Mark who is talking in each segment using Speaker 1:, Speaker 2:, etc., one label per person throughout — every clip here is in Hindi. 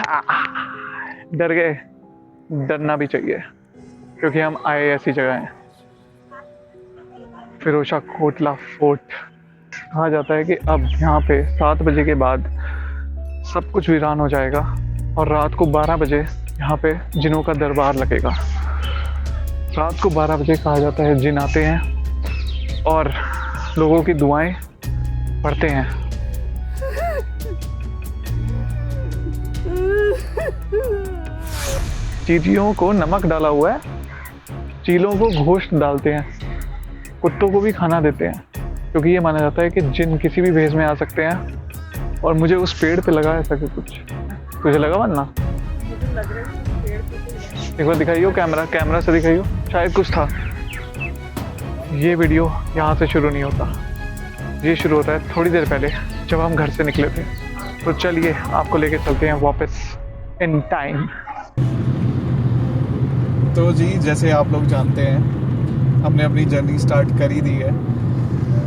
Speaker 1: डर गए? डरना भी चाहिए क्योंकि हम आए ऐसी जगह हैं। फिरोशा कोटला फोर्ट। कहा जाता है कि अब यहाँ पे 7 बजे के बाद सब कुछ वीरान हो जाएगा और रात को 12 बजे यहाँ पे जिनों का दरबार लगेगा। रात को 12 बजे कहा जाता है जिन आते हैं और लोगों की दुआएं पढ़ते हैं। चींटियों को नमक डाला हुआ है, चीलों को गोश्त डालते हैं, कुत्तों को भी खाना देते हैं क्योंकि ये माना जाता है कि जिन किसी भी भेष में आ सकते हैं। और मुझे उस पेड़ पे लगा ऐसा कि कुछ तुझे लगा वरना एक बार दिखाइयो, कैमरा से दिखाइयो, शायद कुछ था। ये वीडियो यहाँ से शुरू नहीं होता, ये शुरू होता है थोड़ी देर पहले जब हम घर से निकले थे। तो चलिए आपको लेके चलते हैं वापस इन टाइम।
Speaker 2: तो जी जैसे आप लोग जानते हैं हमने अपनी जर्नी स्टार्ट कर ही दी है।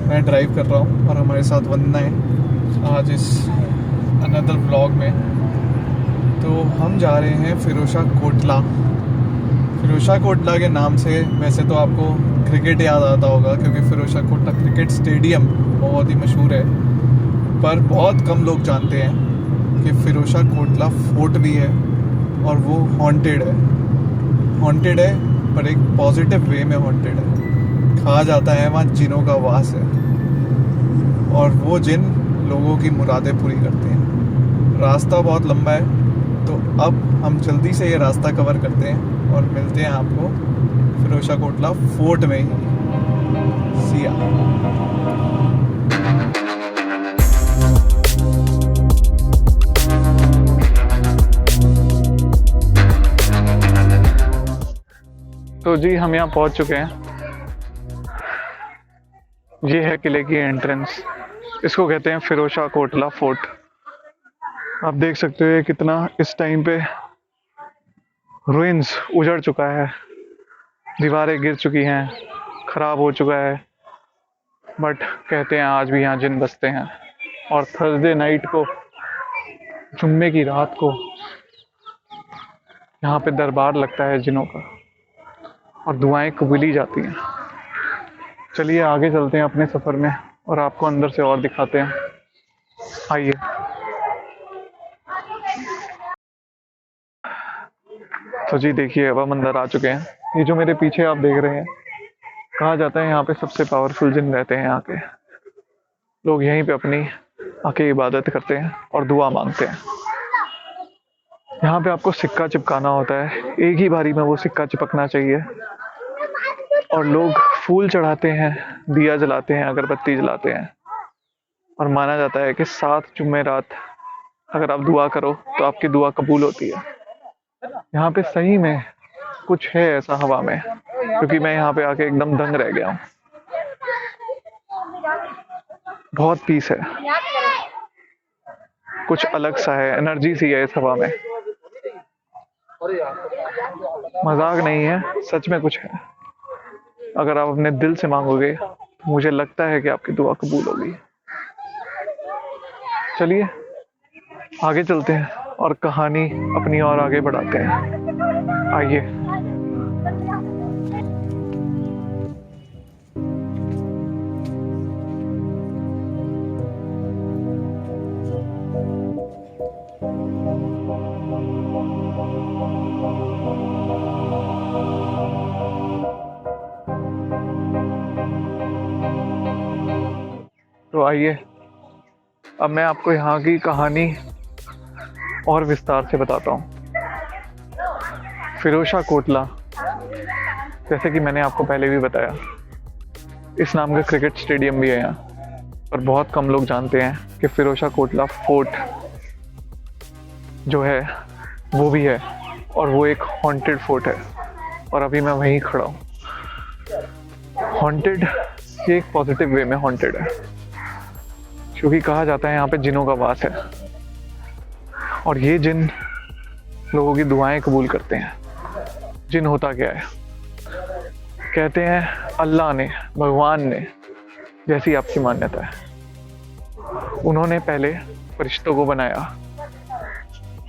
Speaker 2: मैं ड्राइव कर रहा हूँ और हमारे साथ वंदना है आज इस अनदर व्लॉग में। तो हम जा रहे हैं फिरोशा कोटला। फिरोशा कोटला के नाम से वैसे तो आपको क्रिकेट याद आता होगा क्योंकि फिरोशा कोटला क्रिकेट स्टेडियम बहुत ही मशहूर है, पर बहुत कम लोग जानते हैं कि फिरोशा कोटला फोर्ट भी है और वो हॉन्टेड है। हॉन्टेड है पर एक पॉजिटिव वे में हॉन्टेड है। कहा जाता है वहाँ जिनों का वास है और वो जिन लोगों की मुरादें पूरी करते हैं। रास्ता बहुत लंबा है तो अब हम जल्दी से ये रास्ता कवर करते हैं और मिलते हैं आपको फिरोशा कोटला फोर्ट में ही। सिया।
Speaker 1: तो जी हम यहाँ पहुँच चुके हैं। ये है किले की एंट्रेंस, इसको कहते हैं फिरोशा कोटला फोर्ट। आप देख सकते हो कितना इस टाइम पे रुइंस उजड़ चुका है, दीवारें गिर चुकी हैं, खराब हो चुका है, बट कहते हैं आज भी यहाँ जिन बसते हैं। और थर्सडे नाइट को, जुम्मे की रात को यहाँ पे दरबार लगता है जिनों का और दुआएं कबूली जाती हैं। चलिए आगे चलते हैं अपने सफ़र में और आपको अंदर से और दिखाते हैं। आइए। तो जी देखिए अब हम अंदर आ चुके हैं। ये जो मेरे पीछे आप देख रहे हैं, कहा जाता है यहाँ पे सबसे पावरफुल जिन रहते हैं। यहाँ के लोग यहीं पे अपनी आके इबादत करते हैं और दुआ मांगते हैं। यहाँ पे आपको सिक्का चिपकाना होता है, एक ही बारी में वो सिक्का चिपकना चाहिए। और लोग फूल चढ़ाते हैं, दिया जलाते हैं, अगरबत्ती जलाते हैं और माना जाता है कि 7 जुमेरात अगर आप दुआ करो तो आपकी दुआ कबूल होती है। यहाँ पे सही में कुछ है ऐसा हवा में, क्योंकि मैं यहाँ पे आके एकदम दंग रह गया हूँ। बहुत पीस है, कुछ अलग सा है, एनर्जी सी है इस हवा में। मजाक नहीं है, सच में कुछ है। अगर आप अपने दिल से मांगोगे तो मुझे लगता है कि आपकी दुआ कबूल होगी। चलिए आगे चलते हैं और कहानी अपनी और आगे बढ़ाते हैं। आइए। तो आइए अब मैं आपको यहाँ की कहानी और विस्तार से बताता हूँ। फिरोशा कोटला, जैसे कि मैंने आपको पहले भी बताया, इस नाम का क्रिकेट स्टेडियम भी है यहाँ, पर बहुत कम लोग जानते हैं कि फिरोशा कोटला फोर्ट जो है वो भी है और वो एक हॉन्टेड फोर्ट है। और अभी मैं वहीं खड़ा हूँ। हॉन्टेड ये एक पॉजिटिव वे में हॉन्टेड है, क्योंकि कहा जाता है यहाँ पे जिनों का वास है और ये जिन लोगों की दुआएं कबूल करते हैं। जिन होता क्या है, कहते हैं अल्लाह ने, भगवान ने, जैसी आपकी मान्यता है, उन्होंने पहले फरिश्तों को बनाया,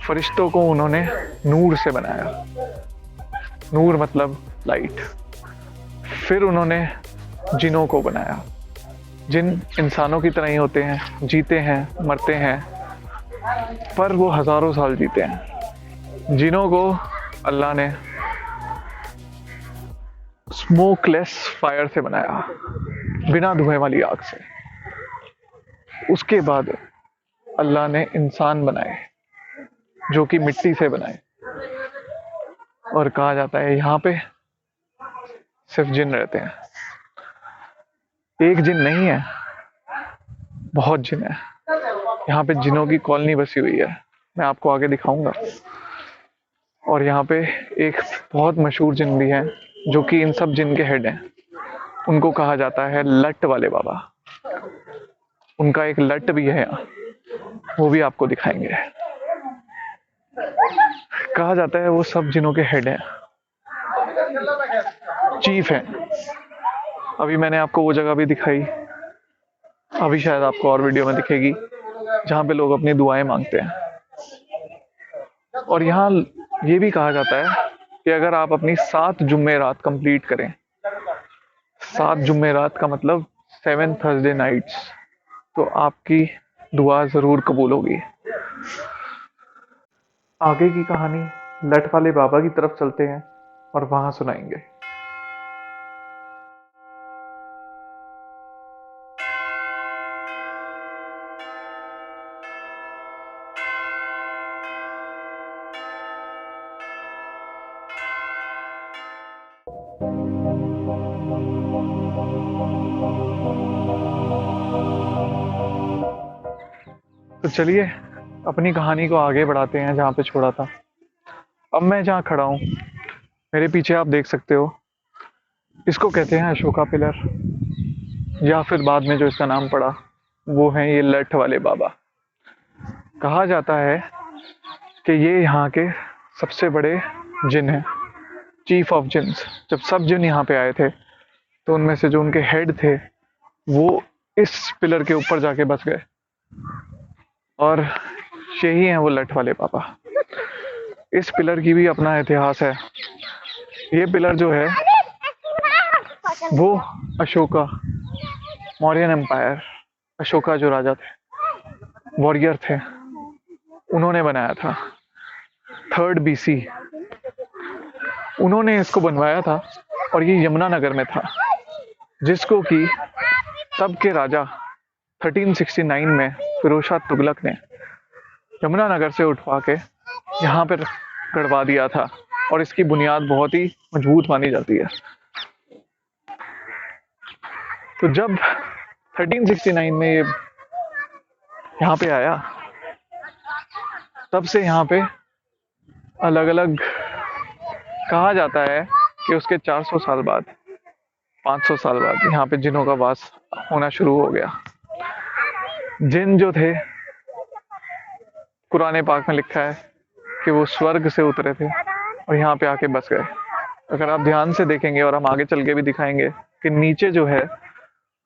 Speaker 1: फरिश्तों को उन्होंने नूर से बनाया, नूर मतलब लाइट। फिर उन्होंने जिनों को बनाया, जिन इंसानों की तरह ही होते हैं, जीते हैं, मरते हैं, पर वो हजारों साल जीते हैं। जिनों को अल्लाह ने स्मोकलेस फायर से बनाया, बिना धुएं वाली आग से। उसके बाद अल्लाह ने इंसान बनाए जो कि मिट्टी से बनाए। और कहा जाता है यहाँ पे सिर्फ जिन रहते हैं। एक जिन नहीं है, बहुत जिन है। यहाँ पे जिनों की कॉलोनी बसी हुई है, मैं आपको आगे दिखाऊंगा। और यहाँ पे एक बहुत मशहूर जिन भी है जो कि इन सब जिन के हेड हैं। उनको कहा जाता है लट वाले बाबा। उनका एक लट भी है, वो भी आपको दिखाएंगे। कहा जाता है वो सब जिनों के हेड हैं, चीफ हैं। अभी मैंने आपको वो जगह भी दिखाई, अभी शायद आपको और वीडियो में दिखेगी, जहाँ पे लोग अपनी दुआएं मांगते हैं। और यहाँ ये भी कहा जाता है कि अगर आप अपनी 7 जुम्मेरात कंप्लीट करें, 7 जुम्मेरात का मतलब 7 थर्सडे नाइट्स, तो आपकी दुआ जरूर कबूल होगी। आगे की कहानी लट वाले बाबा की तरफ चलते हैं और वहां सुनाएंगे। तो चलिए अपनी कहानी को आगे बढ़ाते हैं जहाँ पे छोड़ा था। अब मैं जहाँ खड़ा हूँ, मेरे पीछे आप देख सकते हो, इसको कहते हैं अशोका पिलर, या फिर बाद में जो इसका नाम पड़ा वो है ये लठ वाले बाबा। कहा जाता है कि ये यहाँ के सबसे बड़े जिन हैं, चीफ ऑफ जिन्स। जब सब जिन यहाँ पे आए थे तो उनमें से जो उनके हेड थे वो इस पिलर के ऊपर जाके बस गए, और यही है वो लठ वाले बाबा। इस पिलर की भी अपना इतिहास है। ये पिलर जो है वो अशोका, मौर्यन एम्पायर, अशोका जो राजा थे, वॉरियर थे, उन्होंने बनाया था। 3rd BC उन्होंने इसको बनवाया था, और ये यमुनानगर में था, जिसको कि तब के राजा 1369 में फिरोज शाह तुगलक ने यमुनानगर से उठवा के यहाँ पर गड़वा दिया था। और इसकी बुनियाद बहुत ही मजबूत मानी जाती है। तो जब 1369 में ये यहाँ पे आया, तब से यहाँ पे अलग अलग, कहा जाता है कि उसके 400 साल बाद, 500 साल बाद यहाँ पे जिनों का वास होना शुरू हो गया। जिन जो थे, कुरान पाक में लिखा है कि वो स्वर्ग से उतरे थे और यहाँ पे आके बस गए। अगर आप ध्यान से देखेंगे, और हम आगे चल के भी दिखाएंगे, कि नीचे जो है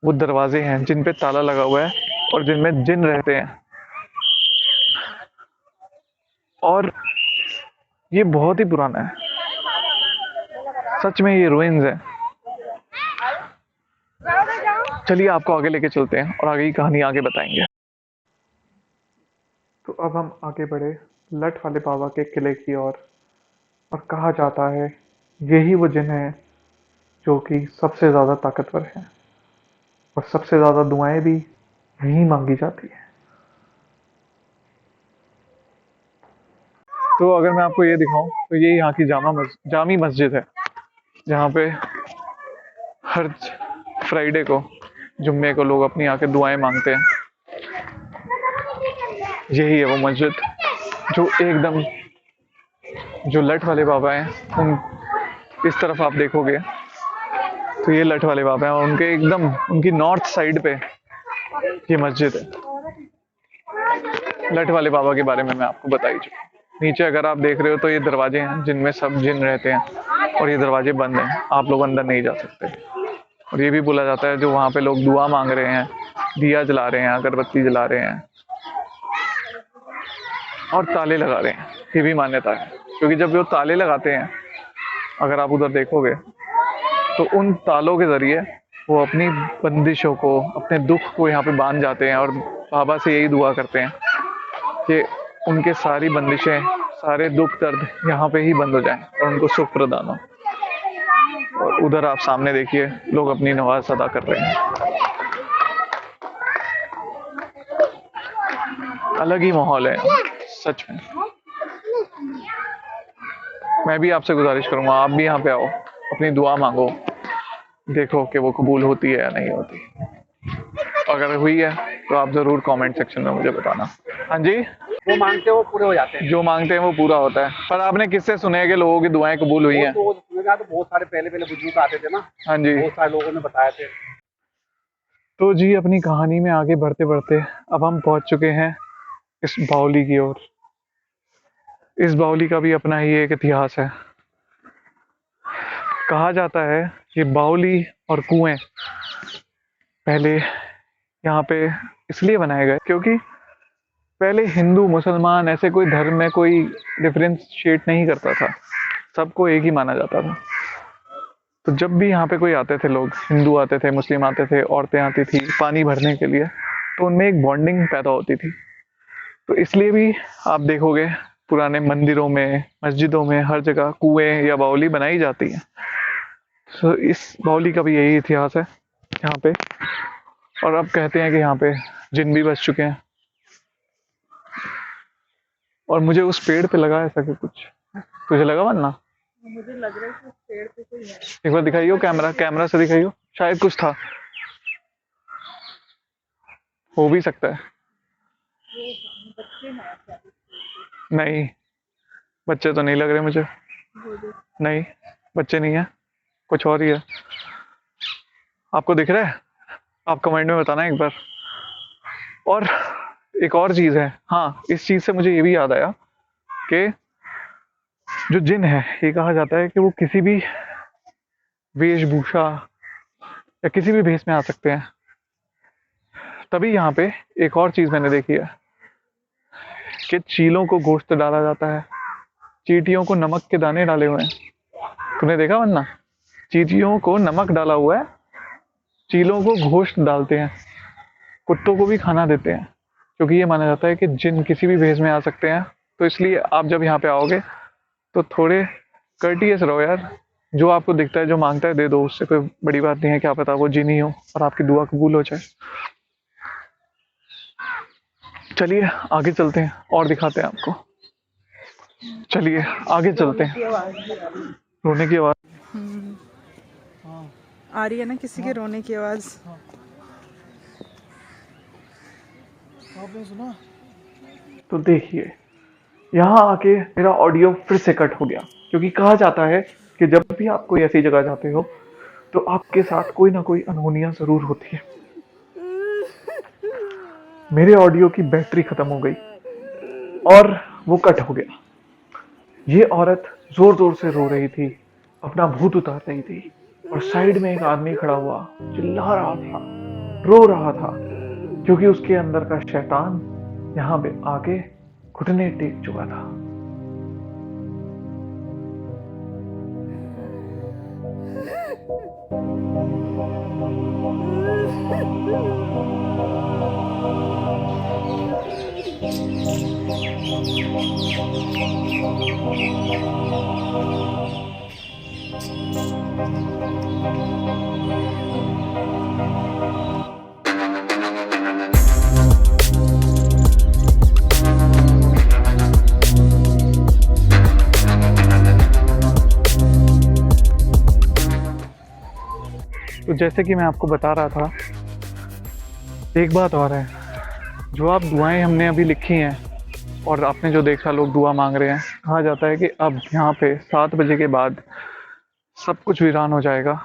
Speaker 1: वो दरवाजे हैं जिन पे ताला लगा हुआ है और जिनमें जिन रहते हैं। और ये बहुत ही पुराना है, सच में ये रूइंस है। चलिए आपको आगे लेके चलते हैं और आगे की कहानी आगे बताएंगे। तो अब हम आगे बढ़े लठ वाले बाबा के किले की ओर, और कहा जाता है यही वो जिन है जो कि सबसे ज़्यादा ताकतवर है, और सबसे ज़्यादा दुआएं भी यहीं मांगी जाती है। तो अगर मैं आपको ये दिखाऊं तो ये यहाँ की जामी मस्जिद है, जहाँ पे हर फ्राइडे को, जुम्मे को लोग अपनी आके दुआएं मांगते हैं। यही है वो मस्जिद जो एकदम, जो लठ वाले बाबा हैं, उन इस तरफ आप देखोगे तो ये लठ वाले बाबा हैं, और उनके एकदम, उनकी नॉर्थ साइड पे ये मस्जिद है। लठ वाले बाबा के बारे में मैं आपको बता ही चुका। नीचे अगर आप देख रहे हो तो ये दरवाजे हैं जिनमें सब जिन रहते हैं, और ये दरवाजे बंद हैं, आप लोग अंदर नहीं जा सकते। और ये भी बोला जाता है जो वहाँ पे लोग दुआ मांग रहे हैं, दिया जला रहे हैं, अगरबत्ती जला रहे हैं, और ताले लगा रहे हैं, ये भी मान्यता है। क्योंकि जब वो ताले लगाते हैं, अगर आप उधर देखोगे, तो उन तालों के जरिए वो अपनी बंदिशों को, अपने दुख को यहाँ पे बांध जाते हैं और बाबा से यही दुआ करते हैं कि उनके सारी बंदिशें, सारे दुख दर्द यहाँ पे ही बंद हो जाएं और उनको सुख प्रदान हो। और उधर आप सामने देखिए, लोग अपनी नमाज अदा कर रहे हैं। अलग ही माहौल है सच में। मैं भी आपसे गुजारिश करूंगा, आप भी यहाँ पे आओ, अपनी दुआ मांगो, देखो कि वो कबूल होती है या नहीं होती। अगर हुई है तो आप जरूर कमेंट सेक्शन में मुझे बताना। हाँ जी,
Speaker 3: जो मांगते हैं वो पूरे हो जाते हैं।
Speaker 1: जो मांगते हैं वो पूरा होता है। पर आपने किससे सुने हैं कि लोगों की दुआएं कबूल हुई हैं?
Speaker 3: तो सुनेगा तो बहुत सारे पहले बुजुर्ग आते थे ना,
Speaker 1: हाँ जी।
Speaker 3: बहुत सारे लोगों ने बताया थे।
Speaker 1: तो जी, अपनी कहानी में आगे बढ़ते बढ़ते अब हम पहुंच चुके हैं इस बावली की ओर। इस बावली का भी अपना ही एक इतिहास है। कहा जाता है कि बावली और कुएं पहले यहाँ पे इसलिए बनाए गए क्योंकि पहले हिंदू मुसलमान ऐसे कोई धर्म में कोई डिफरेंशिएट नहीं करता था, सबको एक ही माना जाता था। तो जब भी यहाँ पे कोई आते थे लोग, हिंदू आते थे, मुस्लिम आते थे, औरतें आती थी पानी भरने के लिए, तो उनमें एक बॉन्डिंग पैदा होती थी। तो इसलिए भी आप देखोगे पुराने मंदिरों में, मस्जिदों में, हर जगह कुएं या बावली बनाई जाती है। तो इस बावली का भी यही इतिहास है यहाँ पे। और अब कहते हैं कि यहाँ पे जिन भी बच चुके हैं। और मुझे उस पेड़ पे लगा ऐसा कि कुछ, तुझे लगा वरना?
Speaker 4: मुझे लग रहा है कि उस पेड़ पे कोई है।
Speaker 1: एक बार दिखाइयो, कैमरा से दिखाइयो, शायद कुछ था, हो भी सकता है।
Speaker 4: बच्चे हैं क्या?
Speaker 1: नहीं, बच्चे तो नहीं लग रहे मुझे। नहीं, बच्चे नहीं है, कुछ और ही है। आपको दिख रहा है? आप कमेंट में बताना एक बार। और एक और चीज है, हाँ, इस चीज से मुझे ये भी याद आया कि जो जिन है, ये कहा जाता है कि वो किसी भी वेशभूषा या किसी भी भेष में आ सकते हैं। तभी यहाँ पे एक और चीज मैंने देखी है कि चीलों को गोश्त डाला जाता है, चींटियों को नमक के दाने डाले हुए हैं। तुमने देखा वरना? चींटियों को नमक डाला हुआ है, चीलों को गोश्त डालते हैं, कुत्तों को भी खाना देते हैं, क्योंकि ये माना जाता है कि जिन किसी भी भेष में आ सकते हैं। तो इसलिए आप जब यहाँ पे आओगे तो थोड़े कर्टियस रहो यार। जो आपको दिखता है, जो मांगता है दे दो, उससे कोई बड़ी बात नहीं है। क्या पता वो जिन ही हो और आपकी दुआ कबूल हो जाए। चलिए आगे चलते हैं और दिखाते हैं आपको। चलिए आगे चलते हैं। रोने की आवाज
Speaker 4: आ रही है ना, किसी के रोने की आवाज।
Speaker 2: आपने सुना?
Speaker 1: तो देखिए, यहाँ आके मेरा ऑडियो फिर से कट हो गया, क्योंकि कहा जाता है कि जब भी आप कोई ऐसी जगह जाते हो तो आपके साथ कोई ना कोई अनहोनियां जरूर होती है। मेरे ऑडियो की बैटरी खत्म हो गई और वो कट हो गया। ये औरत जोर जोर से रो रही थी, अपना भूत उतार रही थी, और साइड में एक आदमी खड़ा हुआ चिल्ला रहा था, रो रहा था, क्योंकि उसके अंदर का शैतान यहाँ पे आके घुटने टेक चुका था। तो जैसे कि मैं आपको बता रहा था, एक बात और है, जो आप दुआएं हमने अभी लिखी हैं और आपने जो देखा लोग दुआ मांग रहे हैं, कहा जाता है कि अब यहाँ पे 7 बजे के बाद सब कुछ वीरान हो जाएगा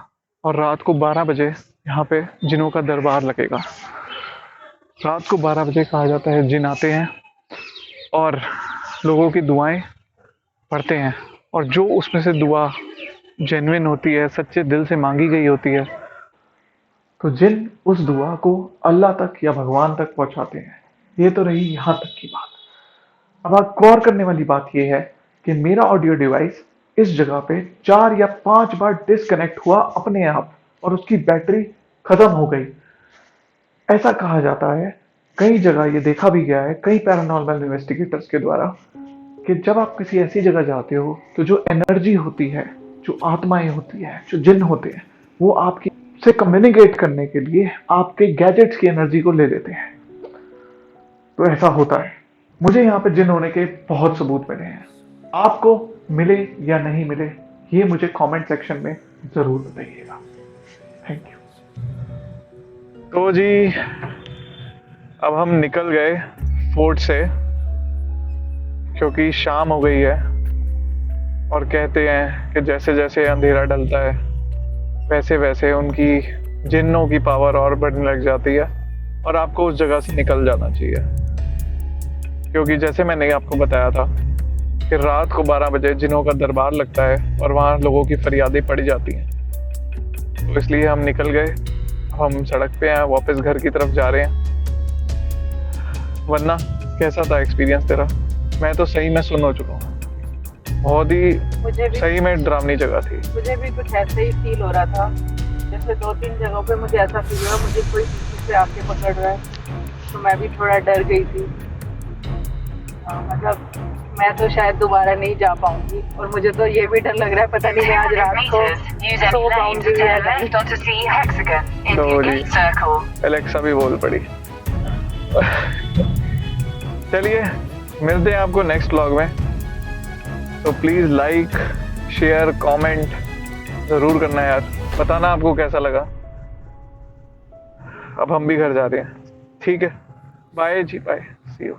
Speaker 1: और रात को 12 बजे यहाँ पे जिनों का दरबार लगेगा। रात को 12 बजे कहा जाता है जिन आते हैं और लोगों की दुआएं पढ़ते हैं, और जो उसमें से दुआ जेन्युइन होती है, सच्चे दिल से मांगी गई होती है, तो जिन उस दुआ को अल्लाह तक या भगवान तक पहुंचाते हैं। ये तो रही यहाँ तक की बात। अब आप गौर करने वाली बात यह है कि मेरा ऑडियो डिवाइस इस जगह पे 4 या 5 बार डिस्कनेक्ट हुआ अपने आप और उसकी बैटरी खत्म हो गई। ऐसा कहा जाता है, कई जगह ये देखा भी गया है कई पैरानॉर्मल इन्वेस्टिगेटर्स के द्वारा, कि जब आप किसी ऐसी जगह जाते हो तो जो एनर्जी होती है, जो आत्माएं होती है, जो जिन होते हैं, वो आपकी से कम्युनिकेट करने के लिए आपके गैजेट्स की एनर्जी को ले लेते हैं। तो ऐसा होता है। मुझे यहाँ पे जिन होने के बहुत सबूत मिले हैं। आपको मिले या नहीं मिले, ये मुझे कमेंट सेक्शन में जरूर बताइएगा। Thank you. तो जी अब हम निकल गए फोर्ट से, क्योंकि शाम हो गई है और कहते हैं कि जैसे जैसे अंधेरा डलता है वैसे वैसे उनकी जिन्नों की पावर और बढ़ने लग जाती है और आपको उस जगह से निकल जाना चाहिए। क्योंकि जैसे मैंने आपको बताया था कि रात को 12 बजे जिन्नों का दरबार लगता है और वहाँ लोगों की फरियादें पड़ी जाती हैं। तो इसलिए हम निकल गए, हम सड़क पे हैं, वापस घर की तरफ जा रहे हैं। वरना कैसा था एक्सपीरियंस तेरा? मैं तो सही में सुन हो चुका हूँ, बहुत ही
Speaker 4: मुझे भी
Speaker 1: सही में डरावनी जगह थी।
Speaker 4: मुझे भी कुछ ऐसे ही फील हो रहा था, जैसे 2-3 जगहों पे मुझे ऐसा फील हुआ मुझे कोई पीछे से आके पकड़ रहा है, तो मैं भी थोड़ा डर गई थी। मतलब मैं तो शायद दोबारा नहीं जा पाऊंगी, और मुझे तो ये भी डर लग रहा है पता नहीं मैं आज रात को सो पाऊंगी या नहीं।
Speaker 1: तो जी एलेक्सा भी बोल पड़ी। चलिए मिलते हैं आपको नेक्स्ट व्लॉग में। तो प्लीज़ लाइक शेयर कमेंट ज़रूर करना यार, बताना आपको कैसा लगा। अब हम भी घर जा रहे हैं, ठीक है? बाय जी, बाय, सी यू।